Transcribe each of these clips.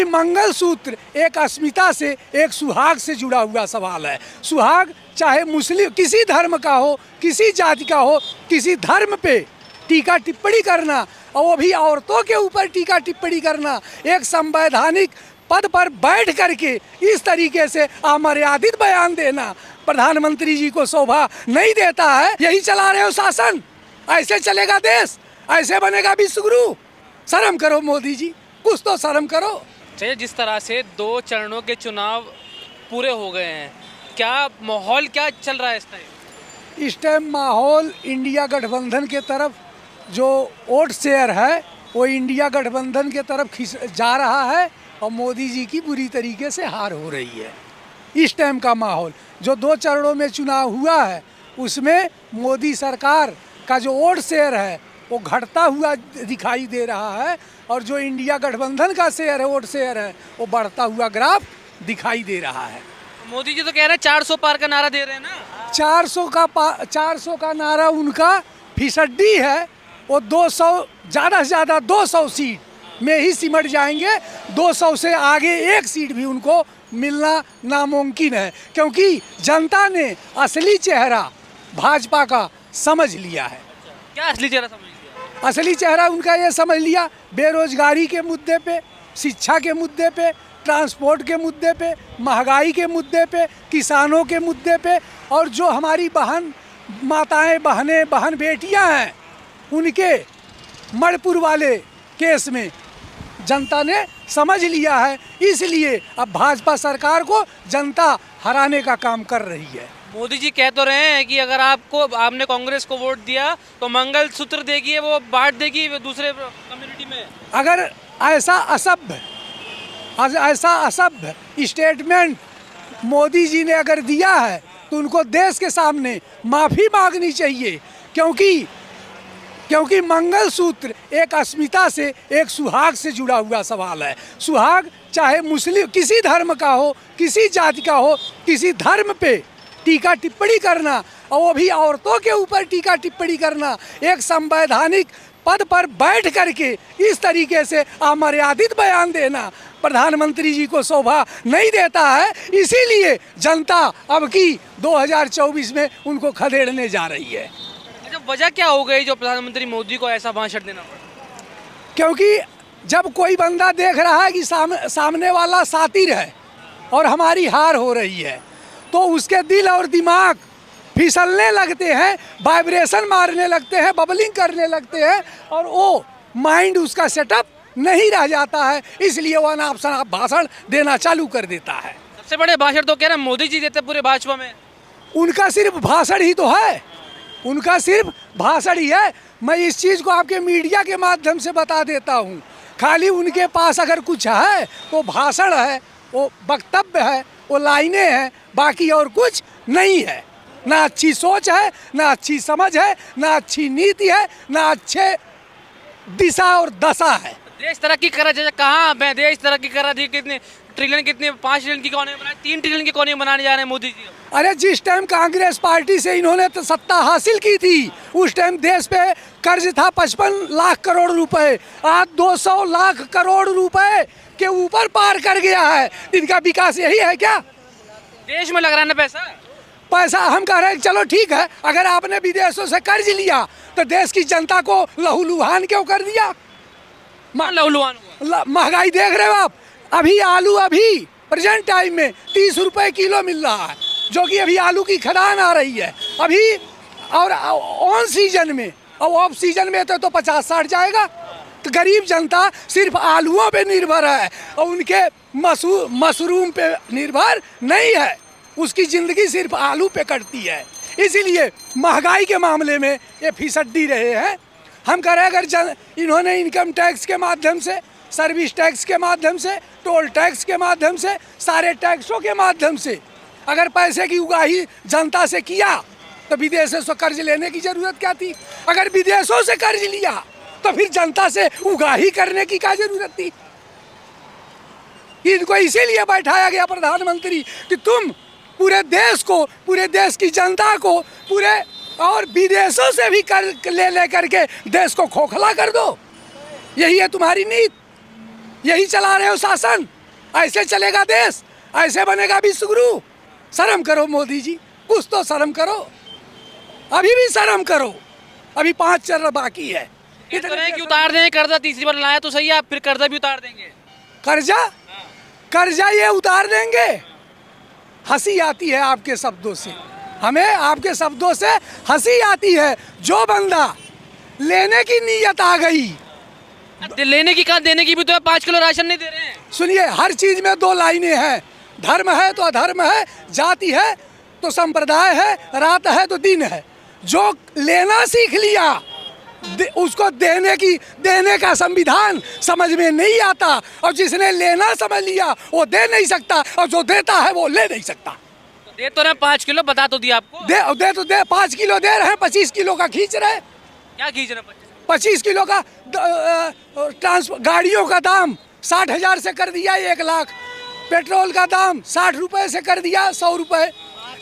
मंगलसूत्र एक अस्मिता से, एक सुहाग से जुड़ा हुआ सवाल है। सुहाग चाहे मुस्लिम, किसी धर्म का हो, किसी जाति का हो, किसी धर्म पे टीका टिप्पणी करना, और वो भी औरतों के ऊपर टीका टिप्पणी करना, एक संवैधानिक पद पर बैठ करके इस तरीके से अमर्यादित बयान देना प्रधानमंत्री जी को शोभा नहीं देता है। यही चला रहे हो शासन, ऐसे चलेगा देश, ऐसे बनेगा विश्वगुरु। शर्म करो मोदी जी, कुछ तो शर्म करो। चाहिए जिस तरह से 2 चरणों के चुनाव पूरे हो गए हैं, क्या माहौल क्या चल रहा है इस टाइम? इस टाइम माहौल इंडिया गठबंधन के तरफ जो वोट शेयर है वो इंडिया गठबंधन के तरफ जा रहा है, और मोदी जी की बुरी तरीके से हार हो रही है। इस टाइम का माहौल जो 2 चरणों में चुनाव हुआ है उसमें मोदी सरकार का जो वोट शेयर है वो घटता हुआ दिखाई दे रहा है, और जो इंडिया गठबंधन का शेयर है, वोट शेयर है, वो बढ़ता हुआ ग्राफ दिखाई दे रहा है। मोदी जी तो कह रहे हैं 400 पार का नारा दे रहे हैं ना। 400 का नारा उनका फिसड्डी है। वो 200 ज़्यादा से ज़्यादा 200 सीट में ही सिमट जाएंगे। 200 से आगे एक सीट भी उनको मिलना नामुमकिन है, क्योंकि जनता ने असली चेहरा भाजपा का समझ लिया है। क्या असली चेहरा समझ लिया? असली चेहरा उनका ये समझ लिया, बेरोजगारी के मुद्दे पे, शिक्षा के मुद्दे पे, ट्रांसपोर्ट के मुद्दे पे, महंगाई के मुद्दे पे, किसानों के मुद्दे पे, और जो हमारी बहन माताएं, बहन बेटियां हैं, उनके मणिपुर वाले केस में जनता ने समझ लिया है। इसलिए अब भाजपा सरकार को जनता हराने का काम कर रही है। मोदी जी कह तो रहे हैं कि अगर आपने कांग्रेस को वोट दिया तो मंगलसूत्र देगी, वो बांट देगी दूसरे कम्युनिटी में। अगर ऐसा असभ्य स्टेटमेंट मोदी जी ने अगर दिया है तो उनको देश के सामने माफ़ी मांगनी चाहिए, क्योंकि मंगलसूत्र एक अस्मिता से, एक सुहाग से जुड़ा हुआ सवाल है। सुहाग चाहे मुस्लिम, किसी धर्म का हो, किसी जाति का हो, किसी धर्म पे टीका टिप्पणी करना, और वो भी औरतों के ऊपर टीका टिप्पणी करना, एक संवैधानिक पद पर बैठ करके इस तरीके से अमर्यादित बयान देना प्रधानमंत्री जी को शोभा नहीं देता है। इसीलिए जनता अब की 2024 में उनको खदेड़ने जा रही है। अच्छा, वजह क्या हो गई जो प्रधानमंत्री मोदी को ऐसा भाषण देना पड़ा? क्योंकि जब कोई बंदा देख रहा है कि सामने वाला सातिर है और हमारी हार हो रही है, तो उसके दिल और दिमाग फिसलने लगते हैं, वाइब्रेशन मारने लगते हैं, बबलिंग करने लगते हैं, और वो माइंड उसका सेटअप नहीं रह जाता है। इसलिए वो अनाप शनाप भाषण देना चालू कर देता है। सबसे बड़े भाषण तो कह रहे हैं मोदी जी देते पूरे भाजपा में। उनका सिर्फ भाषण ही तो है, उनका सिर्फ भाषण ही है। मैं इस चीज़ को आपके मीडिया के माध्यम से बता देता हूँ, खाली उनके पास अगर कुछ है तो भाषण है, वो वक्तव्य है, वो लाइनें हैं, बाकी और कुछ नहीं है। ना अच्छी सोच है, ना अच्छी समझ है, ना अच्छी नीति है, ना अच्छे दिशा और दशा है। देश तरक्की कर रहा है, कहाँ मैं देश तरक्की कर रहा थी, कितने ट्रिलियन, कितने 5 ट्रिलियन की इकॉनमी बनाई, 3 ट्रिलियन की इकॉनमी बनाने जा रहे हैं मोदी जी। अरे जिस टाइम कांग्रेस पार्टी से इन्होंने तो सत्ता हासिल की थी, उस टाइम देश पे कर्ज था 55 लाख करोड़ रुपए, आज 200 लाख करोड़ रुपए के ऊपर पार कर गया है। इनका विकास यही है क्या? देश में लग रहा है ना पैसा हम कह रहे हैं चलो ठीक है, अगर आपने विदेशों से कर्ज लिया तो देश की जनता को लहूलुहान क्यों कर दिया? लहूलुहान हुआ। महंगाई देख रहे हो आप, अभी आलू अभी प्रेजेंट टाइम में 30 रुपए किलो मिल रहा है, जो कि अभी आलू की खदान आ रही है अभी, और ऑन सीजन में, और ऑफ सीजन में तो 50-60 जाएगा। तो गरीब जनता सिर्फ आलूओं पे निर्भर है, और उनके मशरूम पे निर्भर नहीं है, उसकी ज़िंदगी सिर्फ आलू पे कटती है। इसीलिए महंगाई के मामले में ये फिसड्डी रहे हैं। हम कह रहे हैं अगर इन्होंने इनकम टैक्स के माध्यम से, सर्विस टैक्स के माध्यम से, टोल टैक्स के माध्यम से, सारे टैक्सों के माध्यम से अगर पैसे की उगाही जनता से किया तो विदेशों से कर्ज लेने की ज़रूरत क्या थी? अगर विदेशों से कर्ज लिया तो फिर जनता से उगाही करने की क्या ज़रूरत थी? इनको इसीलिए बैठाया गया प्रधानमंत्री कि तुम पूरे देश को, पूरे देश की जनता को, पूरे और विदेशों से भी कर ले करके देश को खोखला कर दो। यही है तुम्हारी नीति, यही चला रहे हो शासन। ऐसे चलेगा देश? ऐसे बनेगा विश्वगुरु? शर्म करो मोदी जी, कुछ तो शर्म करो, अभी भी शर्म करो। अभी 5 चरण बाकी है। कह तो रहे हैं कि उतार देंगे कर्जा, तीसरी बार लाया तो सही है, आप फिर कर्जा भी उतार देंगे। कर्जा ये उतार देंगे? हंसी आती है आपके शब्दों से, हमें आपके शब्दों से हंसी आती है। जो बंदा लेने की नीयत आ गई, लेने की कहा, देने की भी तो है, 5 किलो राशन नहीं दे रहे हैं। सुनिए, हर चीज में 2 लाइनें हैं। धर्म है तो अधर्म है, जाति है तो संप्रदाय है, रात है तो दिन है। जो लेना सीख लिया, उसको देने का संविधान समझ में नहीं आता, और जिसने लेना समझ लिया वो दे नहीं सकता, और जो देता है वो ले नहीं सकता। तो दे तो रहे 5 किलो, बता तो दिया आपको। दे 5 किलो दे रहे हैं, 25 किलो का खींच रहे हैं। क्या खींच रहे हैं? 25 किलो का गाड़ियों का दाम 60,000 से कर दिया 1 लाख, पेट्रोल का दाम 60 रुपए से कर दिया 100 रुपए।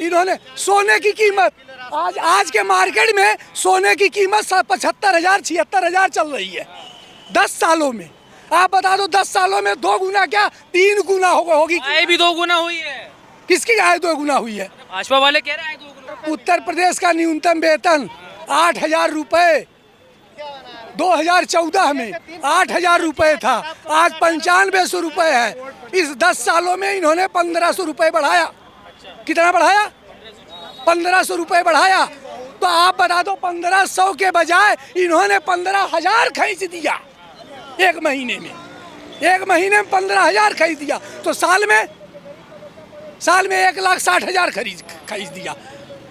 इन्होंने सोने की कीमत, आज के मार्केट में सोने की कीमत 75,000 76,000 चल रही है 10 सालों में। आप बता दो 10 सालों में 2 गुना क्या 3 गुना होगी? आय भी 2 गुना हुई है। किसकी आय 2 गुना हुई है? भाजपा वाले कह रहे हैं 2 गुना। उत्तर प्रदेश का न्यूनतम वेतन 8,000 रुपए 2014 में 8,000 रुपए था, आज 9500 रुपए है। इस 10 सालों में इन्होंने 1,500 रुपए बढ़ाया। कितना बढ़ाया? 1,500 रुपए बढ़ाया। तो आप बता दो 1,500 के बजाय इन्होंने 15,000 खींच दिया 1 महीने में। 1 महीने में 15,000 खींच दिया, तो साल में 1,60,000 खरीद दिया।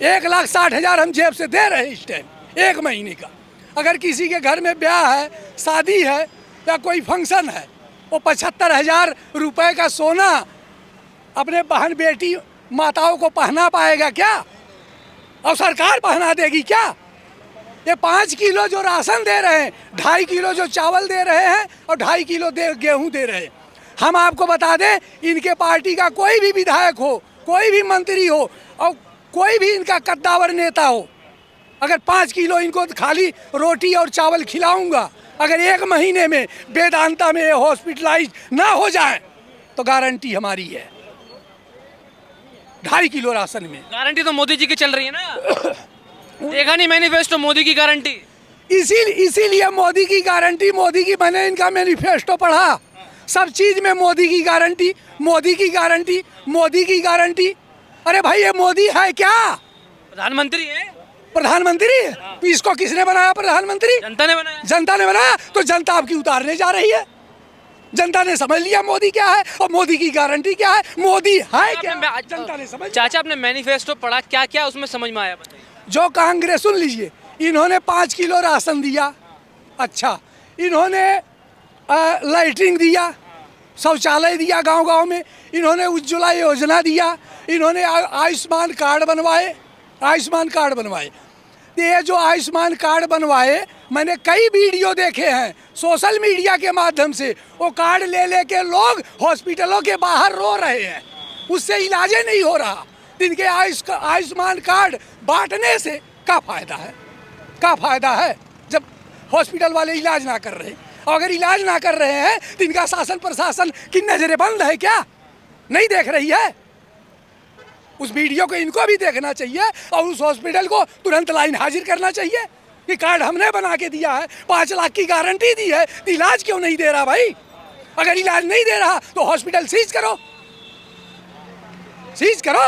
1,60,000 हम जेब से दे रहे हैं इस टाइम 1 महीने का। अगर किसी के घर में ब्याह है, शादी है या कोई फंक्शन है, वो 75,000 रुपए का सोना अपने बहन बेटी माताओं को पहना पाएगा क्या? और सरकार पहना देगी क्या? ये 5 किलो जो राशन दे रहे हैं, 2.5 किलो जो चावल दे रहे हैं, और 2.5 किलो गेहूं दे रहे हैं। हम आपको बता दें, इनके पार्टी का कोई भी विधायक हो, कोई भी मंत्री हो, और कोई भी इनका कद्दावर नेता हो, अगर 5 किलो इनको खाली रोटी और चावल खिलाऊंगा, अगर 1 महीने में वेदांता में हॉस्पिटलाइज ना हो जाए तो गारंटी हमारी है 2.5 किलो राशन में। गारंटी तो मोदी जी की चल रही है ना। देखा नहीं मैनिफेस्टो, मोदी की गारंटी। इसीलिए मोदी की गारंटी, मोदी की, मैंने इनका मैनिफेस्टो पढ़ा, सब चीज में मोदी की गारंटी, मोदी की गारंटी, मोदी की गारंटी। अरे भाई, ये मोदी है क्या? प्रधानमंत्री है। प्रधानमंत्री है? तो इसको किसने बनाया प्रधानमंत्री? जनता ने बनाया। जनता ने बनाया, तो जनता आपकी उतारने जा रही है। जनता ने समझ लिया मोदी क्या है और मोदी की गारंटी क्या है, मोदी है क्या, जनता ने समझ। चाचा, आपने मैनिफेस्टो पढ़ा, क्या क्या उसमें समझ में आया बताइए। जो कांग्रेस, सुन लीजिए, इन्होंने 5 किलो राशन दिया, अच्छा, इन्होंने लाइटिंग दिया, शौचालय दिया गांव-गांव में, इन्होंने उज्ज्वला योजना दिया, इन्होंने आयुष्मान कार्ड बनवाए, आयुष्मान कार्ड बनवाए। ये जो आयुष्मान कार्ड बनवाए, मैंने कई वीडियो देखे हैं सोशल मीडिया के माध्यम से, वो कार्ड ले लेके लोग हॉस्पिटलों के बाहर रो रहे हैं, उससे इलाज नहीं हो रहा। इनके आयुष्मान कार्ड बांटने से क्या फ़ायदा है? क्या फ़ायदा है जब हॉस्पिटल वाले इलाज ना कर रहे हैं? और अगर इलाज ना कर रहे हैं तो इनका शासन प्रशासन की नज़रें बंद है क्या? नहीं देख रही है? उस वीडियो को इनको भी देखना चाहिए और उस हॉस्पिटल को तुरंत लाइन हाजिर करना चाहिए कि कार्ड हमने बना के दिया है, 5 लाख की गारंटी दी है, तो इलाज क्यों नहीं दे रहा भाई? अगर इलाज नहीं दे रहा तो हॉस्पिटल सीज करो, सीज करो।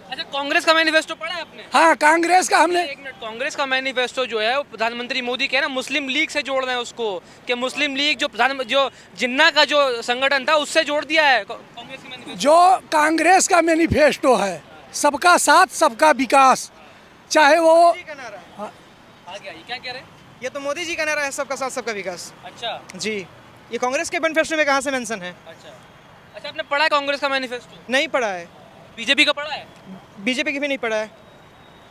अच्छा, कांग्रेस का मैनिफेस्टो पढ़ा है आपने? हाँ, कांग्रेस का हमने। एक मिनट, कांग्रेस का मैनिफेस्टो जो है वो प्रधानमंत्री मोदी कह रहे हैं मुस्लिम लीग से जोड़ रहे हैं उसको, कि मुस्लिम लीग जो जिन्ना का जो संगठन था उससे जोड़ दिया है कांग्रेस के मैनिफेस्टो। जो कांग्रेस का मैनिफेस्टो है, सबका साथ सबका विकास, चाहे वो क्या कह रहे हैं? ये तो मोदी जी का नारा है, सबका साथ सबका विकास। अच्छा जी, ये कांग्रेस के मैनिफेस्टो में कहाँ से मेंशन है? अच्छा, आपने पढ़ा है कांग्रेस का मैनिफेस्टो? नहीं पढ़ा है। बीजेपी का पढ़ा है? बीजेपी की भी नहीं पढ़ा है।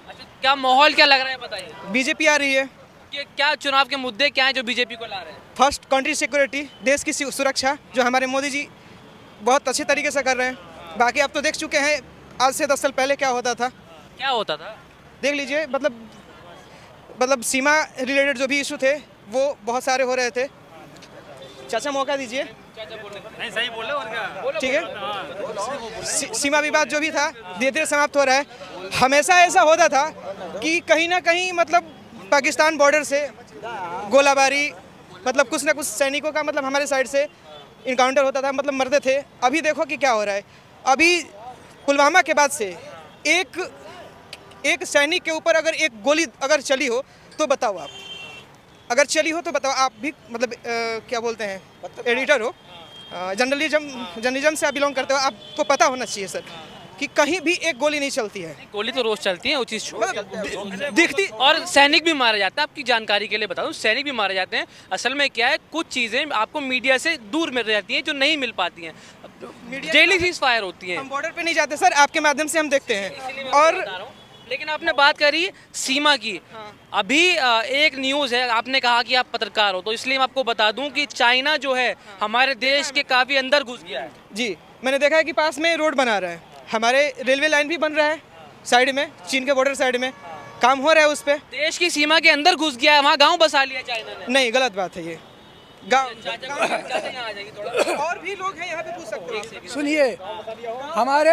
अच्छा, क्या माहौल क्या लग रहा है बताइए? बीजेपी आ रही है। कि क्या चुनाव के मुद्दे क्या हैं जो बीजेपी को ला रहे हैं? फर्स्ट, कंट्री सिक्योरिटी, देश की सुरक्षा, जो हमारे मोदी जी बहुत अच्छे तरीके से कर रहे हैं। बाकी आप तो देख चुके हैं आज से 10 साल पहले क्या होता था। क्या होता था? देख लीजिए, मतलब सीमा रिलेटेड जो भी इशू थे वो बहुत सारे हो रहे थे। चाचा मौका दीजिए। नहीं सही बोले और क्या। ठीक है, सीमा विवाद जो भी था धीरे धीरे समाप्त हो रहा है। हमेशा ऐसा होता था कि कहीं ना कहीं मतलब पाकिस्तान बॉर्डर से गोलाबारी, मतलब कुछ ना कुछ सैनिकों का मतलब हमारे साइड से इनकाउंटर होता था, मतलब मरते थे। अभी देखो कि क्या हो रहा है। अभी पुलवामा के बाद से एक सैनिक के ऊपर अगर एक गोली अगर चली हो तो बताओ आप, अगर चली हो तो बताओ आप भी, मतलब क्या बोलते हैं, एडिटर हो, जर्नलिज्म से आप बिलोंग करते हो, आपको पता होना चाहिए सर कि कहीं भी एक गोली नहीं चलती है। गोली तो रोज चलती है, वो चीज मतलब दिखती। और सैनिक भी मारे जाते हैं। आपकी जानकारी के लिए बता दूं, सैनिक भी मारे जाते हैं। असल में क्या है, कुछ चीजें आपको मीडिया से दूर मिल जाती हैं जो नहीं मिल पाती हैं। डेली चीज फायर होती है। हम बॉर्डर पे नहीं जाते सर, आपके माध्यम से हम देखते हैं। और लेकिन आपने बात करी सीमा की, अभी एक न्यूज़ है, आपने कहा कि आप पत्रकार हो, तो इसलिए मैं आपको बता दूं कि चाइना जो है हमारे देश के काफ़ी अंदर घुस गया है। जी, मैंने देखा है कि पास में रोड बना रहा है, हमारे रेलवे लाइन भी बन रहा है साइड में, चीन के बॉर्डर साइड में काम हो रहा है उस पर। देश की सीमा के अंदर घुस गया है, वहाँ गाँव बसा लिया चाइना ने। नहीं, गलत बात है ये। गाँव यहाँ आ जाएगी थोड़ा। और भी लोग हैं यहाँ पे, पूछ सकते हो। सुनिए,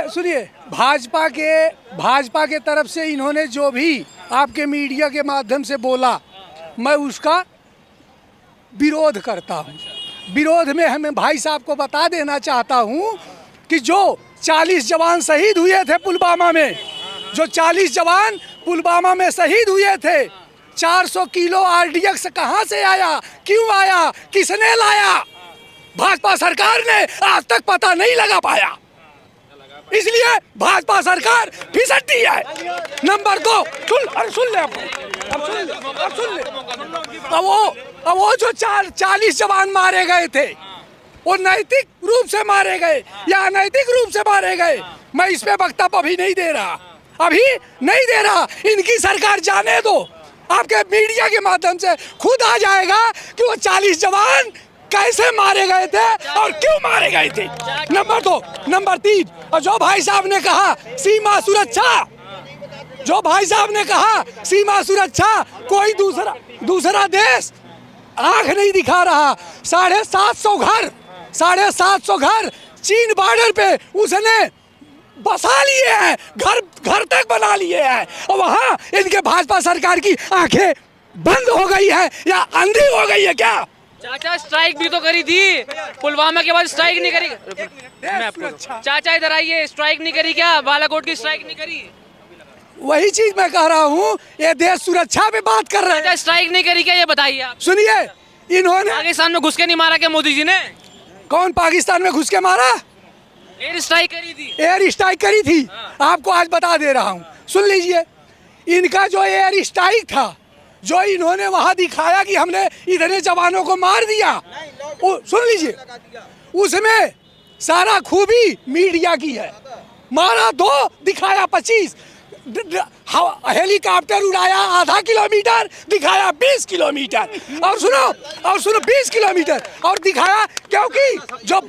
सुनिए, भाजपा के तरफ से इन्होंने जो भी आपके मीडिया के माध्यम से बोला, मैं उसका विरोध करता हूँ। विरोध में हमें भाई साहब को बता देना चाहता हूँ कि जो 40 जवान शहीद हुए थे पुलवामा में, जो 40 जवान पुलवामा में शहीद हुए थे, 400 किलो आरडीएक्स कहाँ से आया, क्यों आया, किसने लाया, भाजपा सरकार ने आज तक पता नहीं लगा पाया। इसलिए भाजपा सरकार फिसलती है। नंबर 2, सुन ले अब वो जो 40 जवान मारे गए थे, वो नैतिक रूप से मारे गए या अनैतिक रूप से मारे गए, मैं इस पे वक्तव्य अभी नहीं दे रहा। इनकी सरकार जाने दो, आपके मीडिया के माध्यम से खुद आ जाएगा कि वो 40 जवान कैसे मारे गए थे और क्यों मारे गए थे। नंबर 2, नंबर 3, और जो भाई साहब ने कहा सीमा सुरक्षा, कोई दूसरा देश आंख नहीं दिखा रहा। 750 घर चीन बॉर्डर पे उसने बसा लिए हैं, घर तक बना लिए हैं, और वहाँ इनके भाजपा सरकार की आंखें बंद हो गई है या अंधी हो गई है क्या? चाचा स्ट्राइक भी तो करी थी, पुलवामा के बाद स्ट्राइक नहीं करी। मैं आपको चाचा इधर आइए, स्ट्राइक नहीं करी क्या, बालाकोट की स्ट्राइक नहीं करी? वही चीज मैं कह रहा हूँ, ये देश सुरक्षा पे बात कर रहे हैं। स्ट्राइक नहीं करी क्या, ये बताइए आप। सुनिए, इन्होंने पाकिस्तान में घुस के नहीं मारा क्या मोदी जी ने? कौन पाकिस्तान में घुस के मारा? एयर स्ट्राइक करी थी। एयर स्ट्राइक करी थी, आपको आज बता दे रहा हूँ, सुन लीजिए। इनका जो एयर स्ट्राइक था, जो इन्होंने वहां दिखाया कि हमने इतने जवानों को मार दिया, सुन लीजिए, उसमें सारा खूबी मीडिया की है। मारा 2, दिखाया 25, हेलीकॉप्टर उड़ाया आधा किलोमीटर, दिखाया 20 किलोमीटर, और सुनो 20 किलोमीटर और दिखाया, क्योंकि जो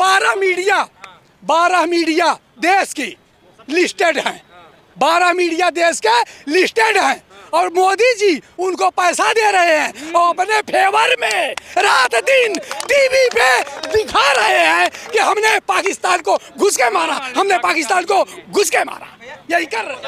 12 मीडिया देश की लिस्टेड हैं, 12 मीडिया देश के लिस्टेड हैं, और मोदी जी उनको पैसा दे रहे हैं और अपने फेवर में रात दिन टीवी पे दिखा रहे हैं कि हमने पाकिस्तान को घुस के मारा, यही कर रहे हैं।